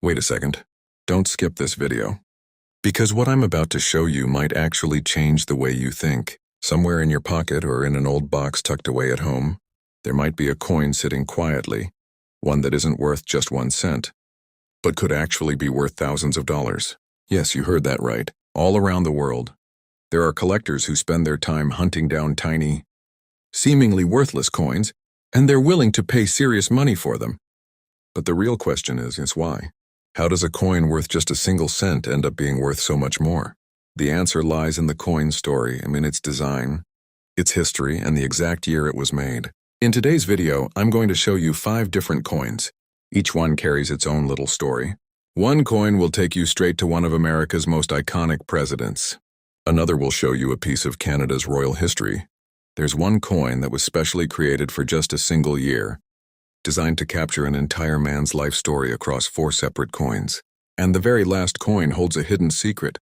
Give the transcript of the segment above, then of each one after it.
Wait a second. Don't skip this video. Because what I'm about to show you might actually change the way you think. Somewhere in your pocket or in an old box tucked away at home, there might be a coin sitting quietly, one that isn't worth just 1 cent, but could actually be worth thousands of dollars. Yes, you heard that right. All around the world, there are collectors who spend their time hunting down tiny, seemingly worthless coins, and they're willing to pay serious money for them. But the real question is why? How does a coin worth just a single cent end up being worth so much more? The answer lies in the coin's story, its design, its history, and the exact year it was made. In today's video, I'm going to show you 5 different coins. Each one carries its own little story. One coin will take you straight to one of America's most iconic presidents. Another will show you a piece of Canada's royal history. There's one coin that was specially created for just a single year, designed to capture an entire man's life story across 4 separate coins. And the very last coin holds a hidden secret,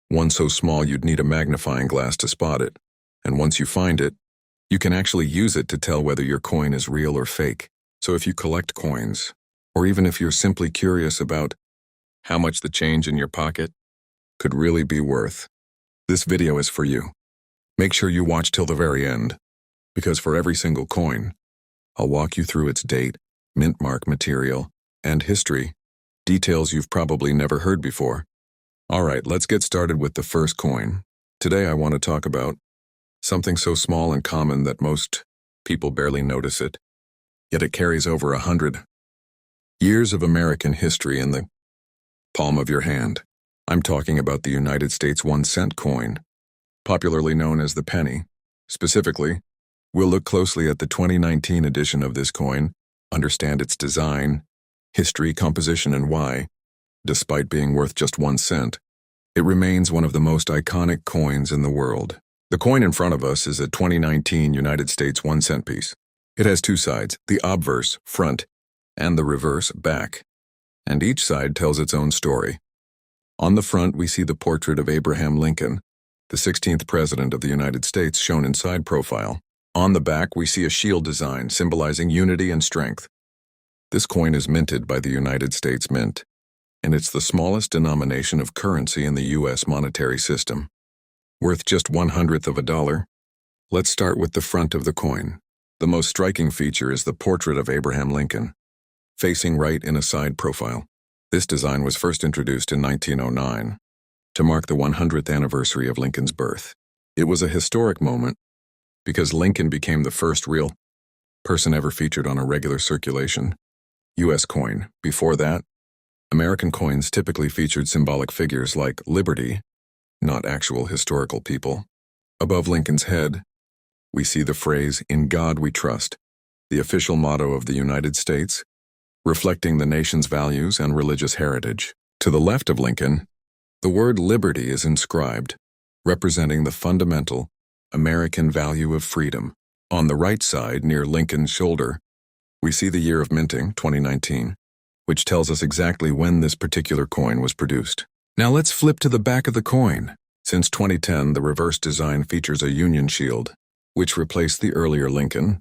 one so small you'd need a magnifying glass to spot it. And once you find it, you can actually use it to tell whether your coin is real or fake. So if you collect coins, or even if you're simply curious about how much the change in your pocket could really be worth, this video is for you. Make sure you watch till the very end, because for every single coin, I'll walk you through its date, mint mark material, and history, details you've probably never heard before. Alright, let's get started with the first coin. Today I want to talk about something so small and common that most people barely notice it, yet it carries over 100 years of American history in the palm of your hand. I'm talking about the United States 1-cent coin, popularly known as the penny. Specifically, we'll look closely at the 2019 edition of this coin, understand its design, history, composition, and why, despite being worth just 1 cent, it remains one of the most iconic coins in the world. The coin in front of us is a 2019 United States 1-cent piece. It has 2 sides, the obverse, front, and the reverse, back, and each side tells its own story. On the front, we see the portrait of Abraham Lincoln, the 16th President of the United States, shown in side profile. On the back, we see a shield design symbolizing unity and strength. This coin is minted by the United States Mint, and it's the smallest denomination of currency in the U.S. monetary system. Worth just 1/100th of a dollar. Let's start with the front of the coin. The most striking feature is the portrait of Abraham Lincoln, facing right in a side profile. This design was first introduced in 1909 to mark the 100th anniversary of Lincoln's birth. It was a historic moment because Lincoln became the first real person ever featured on a regular circulation U.S. coin. Before that, American coins typically featured symbolic figures like liberty, not actual historical people. Above Lincoln's head, we see the phrase, "In God We Trust," the official motto of the United States, reflecting the nation's values and religious heritage. To the left of Lincoln, the word liberty is inscribed, representing the fundamental American value of freedom. On the right side, near Lincoln's shoulder, we see the year of minting, 2019, which tells us exactly when this particular coin was produced. Now let's flip to the back of the coin. Since 2010, the reverse design features a Union shield, which replaced the earlier Lincoln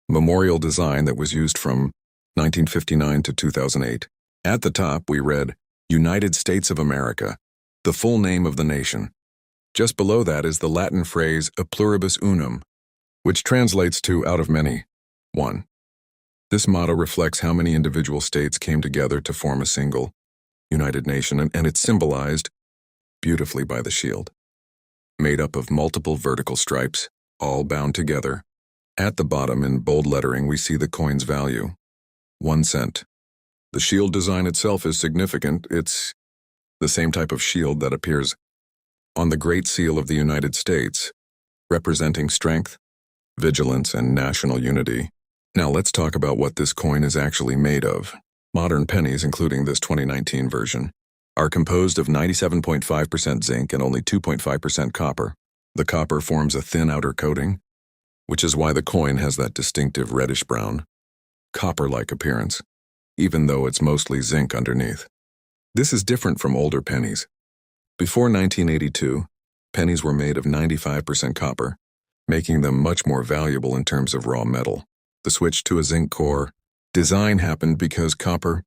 memorial design that was used from 1959 to 2008. At the top, we read, United States of America, the full name of the nation. Just below that is the Latin phrase a pluribus unum, which translates to out of many, one. This motto reflects how many individual states came together to form a single, united nation, and it's symbolized beautifully by the shield, made up of multiple vertical stripes, all bound together. At the bottom, in bold lettering, we see the coin's value, 1 cent. The shield design itself is significant. It's the same type of shield that appears on the Great Seal of the United States, representing strength, vigilance, and national unity. Now let's talk about what this coin is actually made of. Modern pennies, including this 2019 version, are composed of 97.5% zinc and only 2.5% copper. The copper forms a thin outer coating, which is why the coin has that distinctive reddish-brown, copper-like appearance, even though it's mostly zinc underneath. This is different from older pennies. Before 1982, pennies were made of 95% copper, making them much more valuable in terms of raw metal. The switch to a zinc core design happened because copper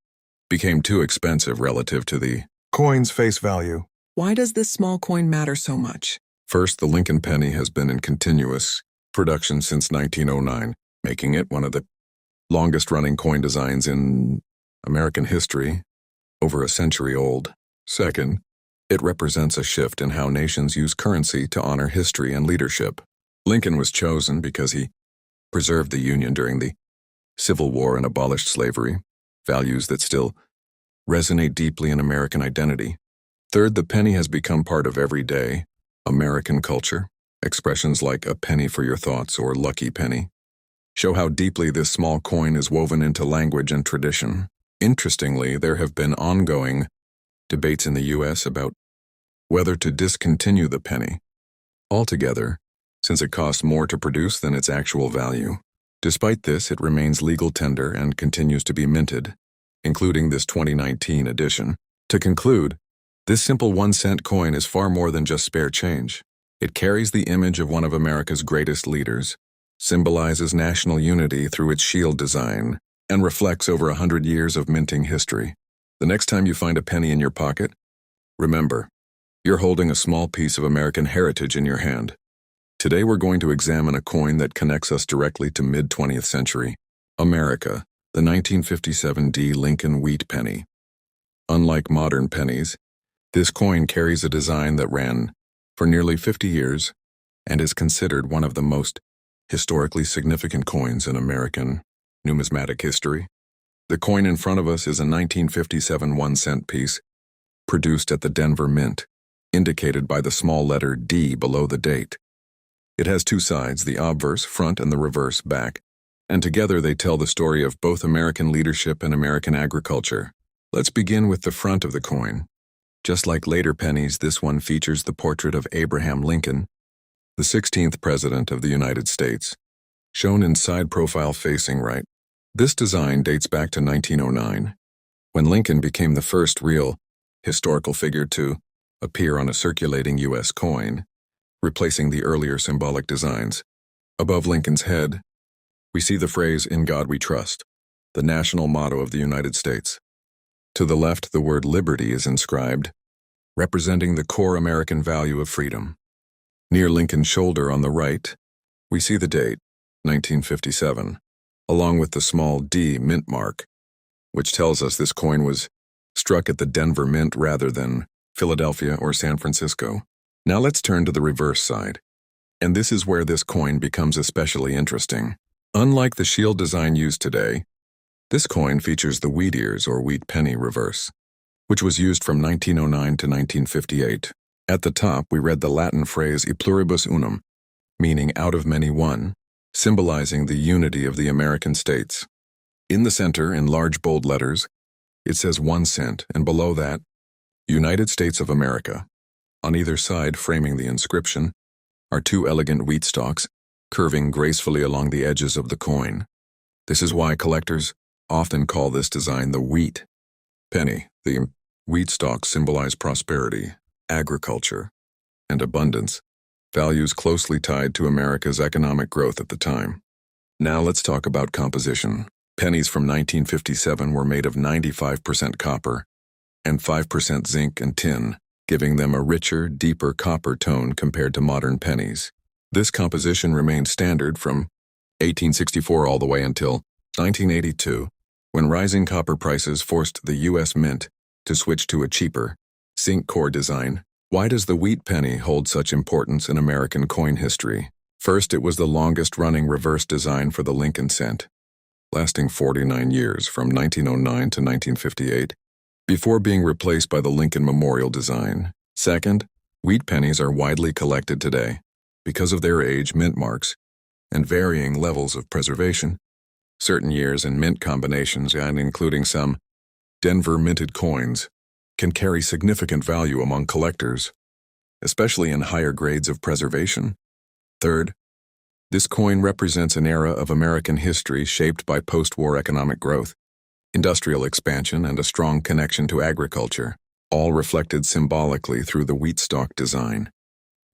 became too expensive relative to the coin's face value. Why does this small coin matter so much? First, the Lincoln penny has been in continuous production since 1909, making it one of the longest-running coin designs in American history, over a century old. Second, it represents a shift in how nations use currency to honor history and leadership. Lincoln was chosen because he preserved the Union during the Civil War and abolished slavery, values that still resonate deeply in American identity. Third, the penny has become part of everyday American culture. Expressions like "a penny for your thoughts" or "lucky penny" show how deeply this small coin is woven into language and tradition. Interestingly, there have been ongoing debates in the U.S. about whether to discontinue the penny altogether, since it costs more to produce than its actual value. Despite this, it remains legal tender and continues to be minted, including this 2019 edition. To conclude, this simple 1-cent coin is far more than just spare change. It carries the image of one of America's greatest leaders, symbolizes national unity through its shield design, and reflects over 100 years of minting history. The next time you find a penny in your pocket, remember, you're holding a small piece of American heritage in your hand. Today we're going to examine a coin that connects us directly to mid-20th century America, the 1957 Lincoln wheat penny. Unlike modern pennies, this coin carries a design that ran for nearly 50 years and is considered one of the most historically significant coins in American numismatic history. The coin in front of us is a 1957 1-cent piece produced at the Denver Mint, indicated by the small letter D below the date. It has two sides, the obverse front and the reverse back, and together they tell the story of both American leadership and American agriculture. Let's begin with the front of the coin. Just like later pennies, this one features the portrait of Abraham Lincoln, the 16th President of the United States, shown in side profile facing right. This design dates back to 1909, when Lincoln became the first real historical figure to appear on a circulating U.S. coin, replacing the earlier symbolic designs. Above Lincoln's head, we see the phrase "In God We Trust," the national motto of the United States. To the left, the word liberty is inscribed, representing the core American value of freedom. Near Lincoln's shoulder on the right, we see the date, 1957, along with the small D mint mark, which tells us this coin was struck at the Denver Mint rather than Philadelphia or San Francisco. Now let's turn to the reverse side. And this is where this coin becomes especially interesting. Unlike the shield design used today, this coin features the wheat ears or wheat penny reverse, which was used from 1909 to 1958. At the top, we read the Latin phrase "e pluribus unum," meaning "out of many one," symbolizing the unity of the American states. In the center, in large bold letters, it says 1 cent, and below that, United States of America. On either side, framing the inscription, are two elegant wheat stalks, curving gracefully along the edges of the coin. This is why collectors often call this design the wheat penny. The wheat stalks symbolize prosperity, agriculture, and abundance, values closely tied to America's economic growth at the time. Now let's talk about composition. Pennies from 1957 were made of 95% copper and 5% zinc and tin, giving them a richer, deeper copper tone compared to modern pennies. This composition remained standard from 1864 all the way until 1982, when rising copper prices forced the U.S. Mint to switch to a cheaper, zinc core design. Why does the wheat penny hold such importance in American coin history? First, it was the longest-running reverse design for the Lincoln cent, lasting 49 years from 1909 to 1958, before being replaced by the Lincoln Memorial design. Second, wheat pennies are widely collected today because of their age, mint marks, and varying levels of preservation. Certain years and mint combinations, and including some Denver minted coins, can carry significant value among collectors, especially in higher grades of preservation. Third, this coin represents an era of American history shaped by post-war economic growth, industrial expansion, and a strong connection to agriculture, all reflected symbolically through the wheat stalk design.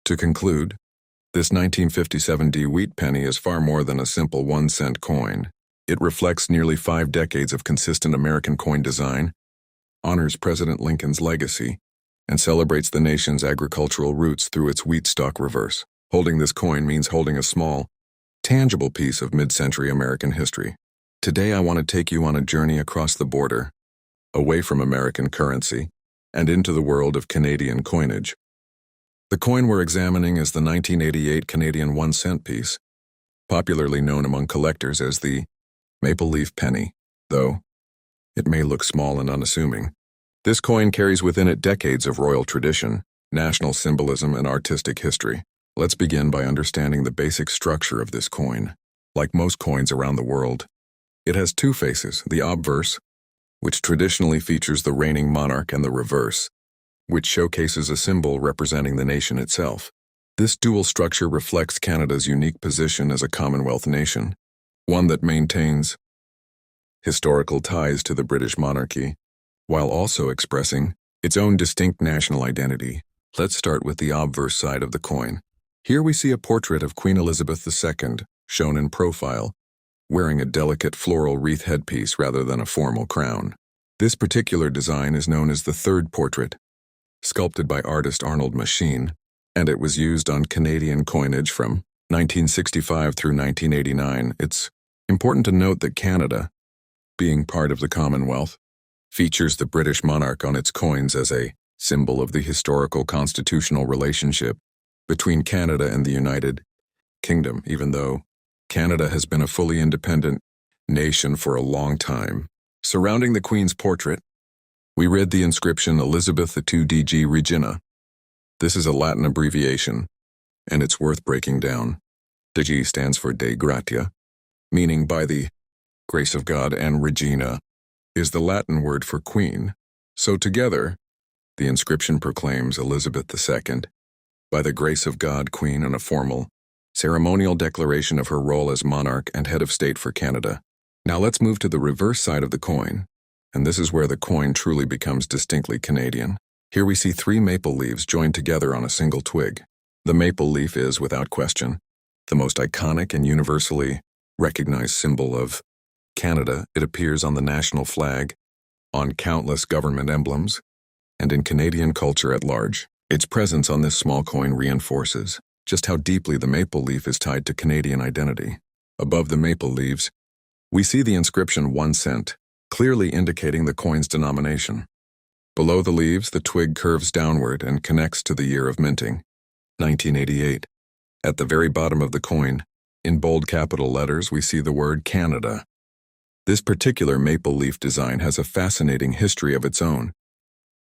To conclude, this 1957 wheat penny is far more than a simple 1-cent coin. It reflects nearly 5 decades of consistent American coin design, honors President Lincoln's legacy, and celebrates the nation's agricultural roots through its wheat stalk reverse. Holding this coin means holding a small, tangible piece of mid-century American history. Today I want to take you on a journey across the border, away from American currency, and into the world of Canadian coinage. The coin we're examining is the 1988 Canadian 1-cent piece, popularly known among collectors as the maple leaf penny, though it may look small and unassuming. This coin carries within it decades of royal tradition, national symbolism, and artistic history. Let's begin by understanding the basic structure of this coin. Like most coins around the world, it has two faces, the obverse, which traditionally features the reigning monarch, and the reverse, which showcases a symbol representing the nation itself. This dual structure reflects Canada's unique position as a Commonwealth nation, one that maintains historical ties to the British monarchy, while also expressing its own distinct national identity. Let's start with the obverse side of the coin. Here we see a portrait of Queen Elizabeth II, shown in profile, wearing a delicate floral wreath headpiece rather than a formal crown. This particular design is known as the third portrait, sculpted by artist Arnold Machine, and it was used on Canadian coinage from 1965 through 1989. It's important to note that Canada, being part of the Commonwealth, features the British monarch on its coins as a symbol of the historical constitutional relationship between Canada and the United Kingdom, even though Canada has been a fully independent nation for a long time. Surrounding the Queen's portrait, we read the inscription Elizabeth II DG Regina. This is a Latin abbreviation, and it's worth breaking down. DG stands for Dei Gratia, meaning by the grace of God, and Regina is the Latin word for queen. So together, the inscription proclaims Elizabeth II, by the grace of God, Queen, and a formal, ceremonial declaration of her role as monarch and head of state for Canada. Now let's move to the reverse side of the coin, and this is where the coin truly becomes distinctly Canadian. Here we see three maple leaves joined together on a single twig. The maple leaf is, without question, the most iconic and universally recognized symbol of Canada. It appears on the national flag, on countless government emblems, and in Canadian culture at large. Its presence on this small coin reinforces just how deeply the maple leaf is tied to Canadian identity. Above the maple leaves, we see the inscription 1 cent, clearly indicating the coin's denomination. Below the leaves, the twig curves downward and connects to the year of minting, 1988. At the very bottom of the coin, in bold capital letters, we see the word Canada. This particular maple leaf design has a fascinating history of its own.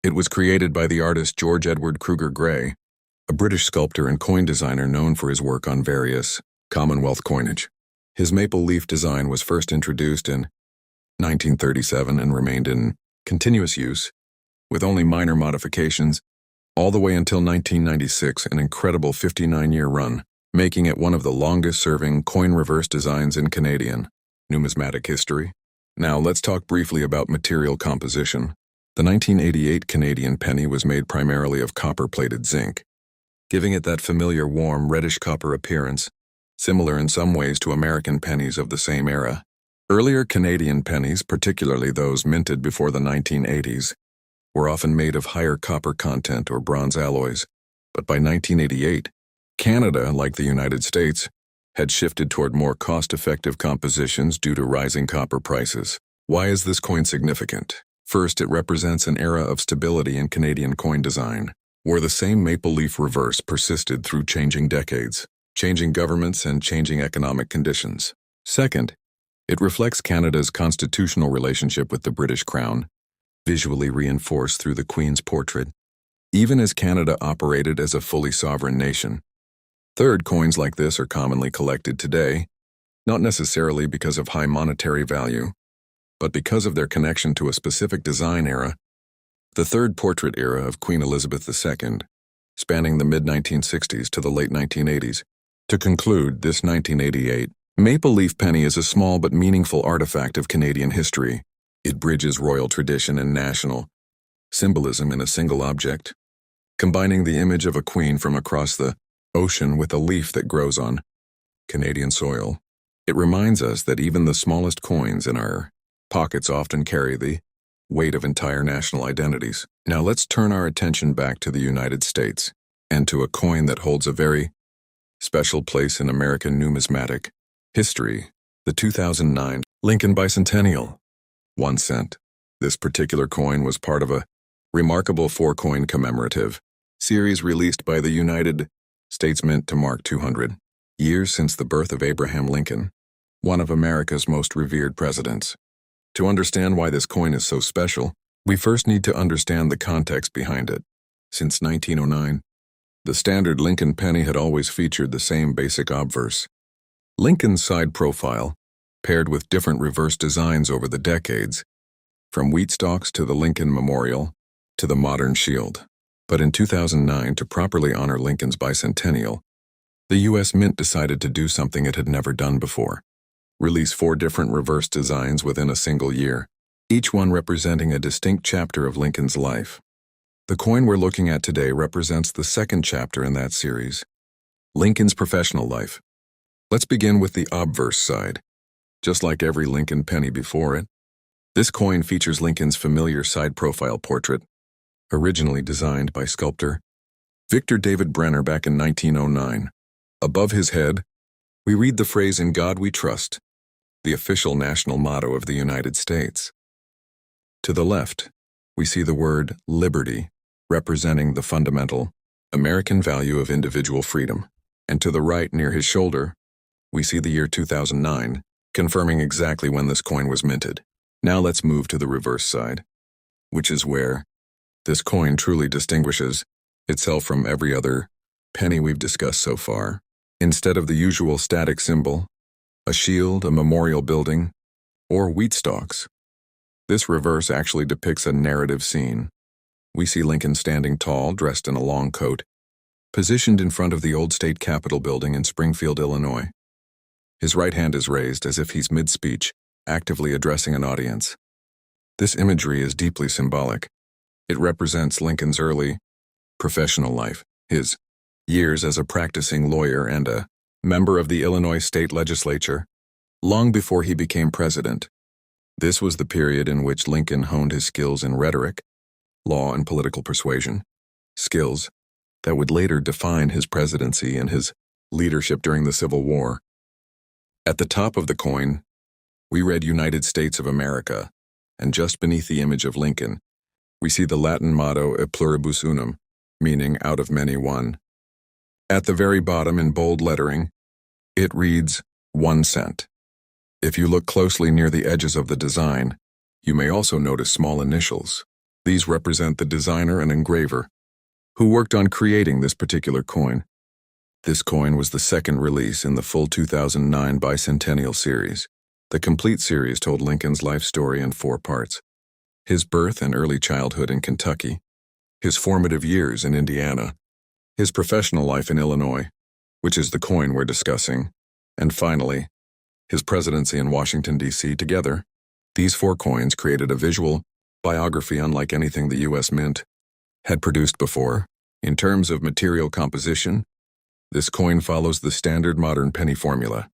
It was created by the artist George Edward Kruger Gray, a British sculptor and coin designer known for his work on various Commonwealth coinage. His maple leaf design was first introduced in 1937 and remained in continuous use, with only minor modifications, all the way until 1996, an incredible 59-year run, making it one of the longest-serving coin reverse designs in Canadian numismatic history. Now let's talk briefly about material composition. The 1988 Canadian penny was made primarily of copper-plated zinc, giving it that familiar warm reddish copper appearance, similar in some ways to American pennies of the same era. Earlier Canadian pennies, particularly those minted before the 1980s, were often made of higher copper content or bronze alloys, but by 1988, Canada, like the United States, had shifted toward more cost-effective compositions due to rising copper prices. Why is this coin significant? First, it represents an era of stability in Canadian coin design, where the same maple leaf reverse persisted through changing decades, changing governments, and changing economic conditions. Second, it reflects Canada's constitutional relationship with the British Crown, visually reinforced through the Queen's portrait, even as Canada operated as a fully sovereign nation. Third, coins like this are commonly collected today, not necessarily because of high monetary value, but because of their connection to a specific design era, the third portrait era of Queen Elizabeth II, spanning the mid-1960s to the late 1980s. To conclude, this 1988 maple leaf penny is a small but meaningful artifact of Canadian history. It bridges royal tradition and national symbolism in a single object, combining the image of a queen from across the ocean with a leaf that grows on Canadian soil. It reminds us that even the smallest coins in our pockets often carry the weight of entire national identities. Now let's turn our attention back to the United States, and to a coin that holds a very special place in American numismatic history, the 2009 Lincoln Bicentennial, 1 cent. This particular coin was part of a remarkable four-coin commemorative series released by the United States Mint to mark 200 years since the birth of Abraham Lincoln, one of America's most revered presidents. To understand why this coin is so special, we first need to understand the context behind it. Since 1909, the standard Lincoln penny had always featured the same basic obverse. Lincoln's side profile, paired with different reverse designs over the decades, from wheat stalks to the Lincoln Memorial to the modern shield. But in 2009, to properly honor Lincoln's bicentennial, the U.S. Mint decided to do something it had never done before: release 4 different reverse designs within a single year, each one representing a distinct chapter of Lincoln's life. The coin we're looking at today represents the second chapter in that series, Lincoln's professional life. Let's begin with the obverse side. Just like every Lincoln penny before it, this coin features Lincoln's familiar side profile portrait, originally designed by sculptor Victor David Brenner back in 1909. Above his head, we read the phrase "In God We Trust," the official national motto of the United States. To the left, we see the word liberty, representing the fundamental American value of individual freedom. And to the right, near his shoulder, we see the year 2009, confirming exactly when this coin was minted. Now let's move to the reverse side, which is where this coin truly distinguishes itself from every other penny we've discussed so far. Instead of the usual static symbol, a shield, a memorial building, or wheat stalks, this reverse actually depicts a narrative scene. We see Lincoln standing tall, dressed in a long coat, positioned in front of the old state capitol building in Springfield, Illinois. His right hand is raised as if he's mid-speech, actively addressing an audience. This imagery is deeply symbolic. It represents Lincoln's early professional life, his years as a practicing lawyer and a member of the Illinois state legislature, long before he became president. This was the period in which Lincoln honed his skills in rhetoric, law, and political persuasion, skills that would later define his presidency and his leadership during the Civil War. At the top of the coin, we read United States of America, and just beneath the image of Lincoln, we see the Latin motto E pluribus unum, meaning out of many one. At the very bottom in bold lettering, it reads 1 cent. If you look closely near the edges of the design, you may also notice small initials. These represent the designer and engraver who worked on creating this particular coin. This coin was the second release in the full 2009 Bicentennial series. The complete series told Lincoln's life story in 4 parts: his birth and early childhood in Kentucky, his formative years in Indiana, his professional life in Illinois, which is the coin we're discussing, and finally, his presidency in Washington, D.C. Together, these 4 coins created a visual biography unlike anything the U.S. Mint had produced before. In terms of material composition, this coin follows the standard modern penny formula: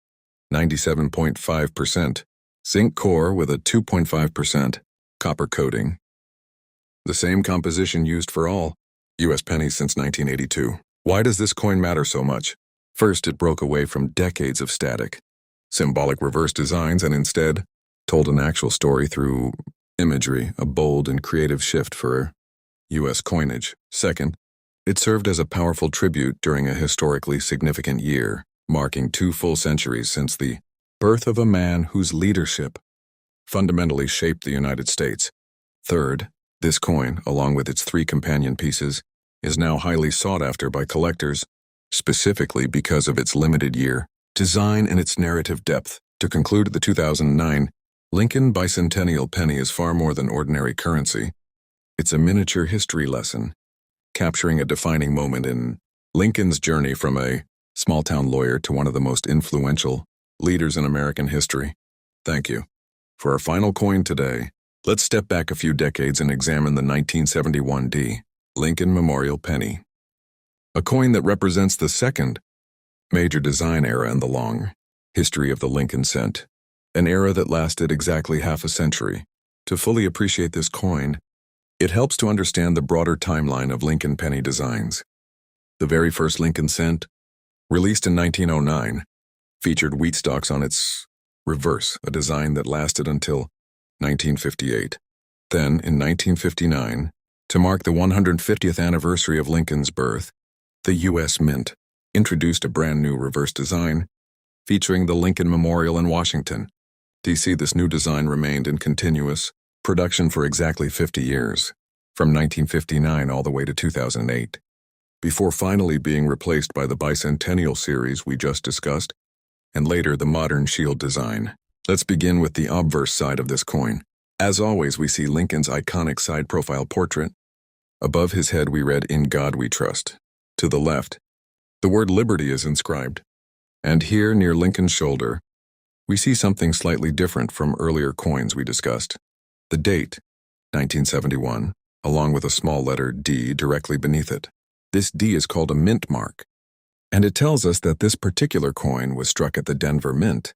97.5% zinc core with a 2.5% copper coating. The same composition used for all U.S. pennies since 1982. Why does this coin matter so much? First, it broke away from decades of static, symbolic reverse designs and instead told an actual story through imagery, a bold and creative shift for U.S. coinage. Second, it served as a powerful tribute during a historically significant year, marking 2 full centuries since the birth of a man whose leadership fundamentally shaped the United States. Third, this coin, along with its 3 companion pieces, is now highly sought after by collectors, specifically because of its limited year design and its narrative depth. To conclude, the 2009 Lincoln Bicentennial penny is far more than ordinary currency. It's a miniature history lesson, capturing a defining moment in Lincoln's journey from a small-town lawyer to one of the most influential leaders in American history. Thank you. For our final coin today, let's step back a few decades and examine the 1971 Lincoln Memorial Penny, a coin that represents the second major design era in the long history of the Lincoln cent, an era that lasted exactly half a century. To fully appreciate this coin, it helps to understand the broader timeline of Lincoln penny designs. The very first Lincoln cent, released in 1909, featured wheat stalks on its reverse, a design that lasted until 1958. Then, in 1959, to mark the 150th anniversary of Lincoln's birth, the U.S. Mint introduced a brand new reverse design featuring the Lincoln Memorial in Washington, D.C. This new design remained in continuous production for exactly 50 years, from 1959 all the way to 2008, before finally being replaced by the bicentennial series we just discussed, and later the modern shield design. Let's begin with the obverse side of this coin. As always, we see Lincoln's iconic side profile portrait. Above his head we read, "In God We Trust." To the left, the word liberty is inscribed. And here, near Lincoln's shoulder, we see something slightly different from earlier coins we discussed. The date, 1971, along with a small letter D directly beneath it. This D is called a mint mark, and it tells us that this particular coin was struck at the Denver Mint,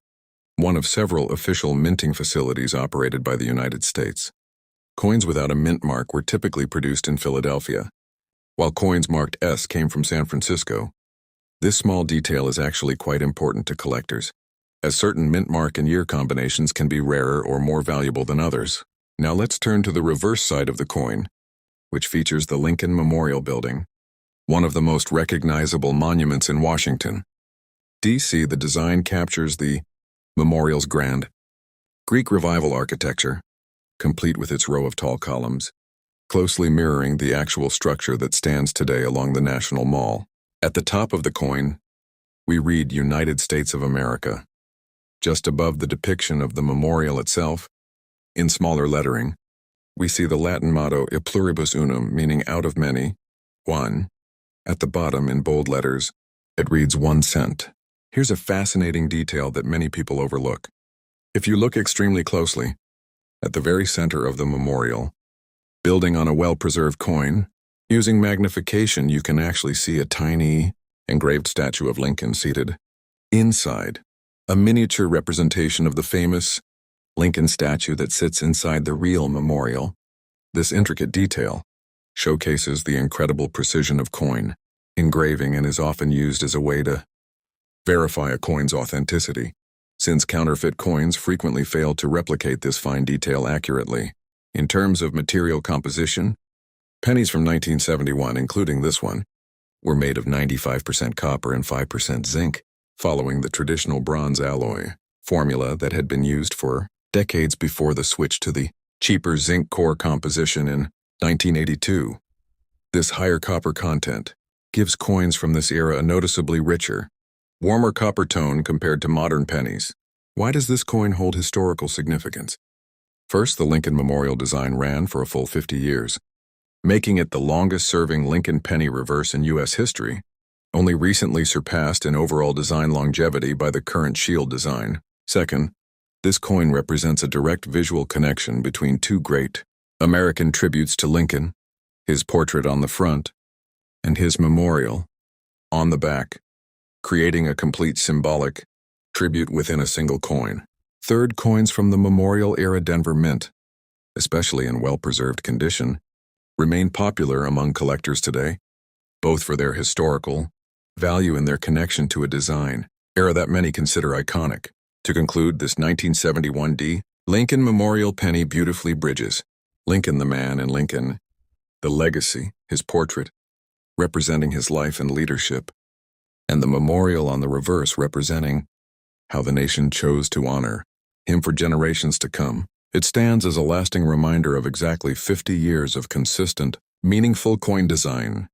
one of several official minting facilities operated by the United States. Coins without a mint mark were typically produced in Philadelphia, while coins marked S came from San Francisco. This small detail is actually quite important to collectors, as certain mint mark and year combinations can be rarer or more valuable than others. Now let's turn to the reverse side of the coin, which features the Lincoln Memorial Building, one of the most recognizable monuments in Washington, D.C. The design captures the memorial's grand Greek Revival architecture, complete with its row of tall columns, closely mirroring the actual structure that stands today along the National Mall. At the top of the coin, we read United States of America. Just above the depiction of the memorial itself, in smaller lettering, we see the Latin motto E pluribus unum, meaning out of many, one. At the bottom, in bold letters, it reads 1 cent. Here's a fascinating detail that many people overlook. If you look extremely closely, at the very center of the memorial, building on a well-preserved coin, using magnification you can actually see a tiny, engraved statue of Lincoln seated. Inside, a miniature representation of the famous Lincoln statue that sits inside the real memorial. This intricate detail showcases the incredible precision of coin engraving and is often used as a way to verify a coin's authenticity, since counterfeit coins frequently fail to replicate this fine detail accurately. In terms of material composition, pennies from 1971, including this one, were made of 95% copper and 5% zinc, following the traditional bronze alloy formula that had been used for decades before the switch to the cheaper zinc core composition in 1982. This higher copper content gives coins from this era a noticeably richer, warmer copper tone compared to modern pennies. Why does this coin hold historical significance? First, the Lincoln Memorial design ran for a full 50 years, making it the longest-serving Lincoln penny reverse in U.S. history, only recently surpassed in overall design longevity by the current shield design. Second, this coin represents a direct visual connection between two great American tributes to Lincoln, his portrait on the front, and his memorial on the back, creating a complete symbolic tribute within a single coin. Third, coins from the memorial-era Denver Mint, especially in well-preserved condition, remain popular among collectors today, both for their historical value and their connection to a design era that many consider iconic. To conclude, this 1971 D Lincoln Memorial penny beautifully bridges Lincoln the man and Lincoln the legacy, his portrait, representing his life and leadership, and the memorial on the reverse representing how the nation chose to honor him for generations to come. It stands as a lasting reminder of exactly 50 years of consistent, meaningful coin design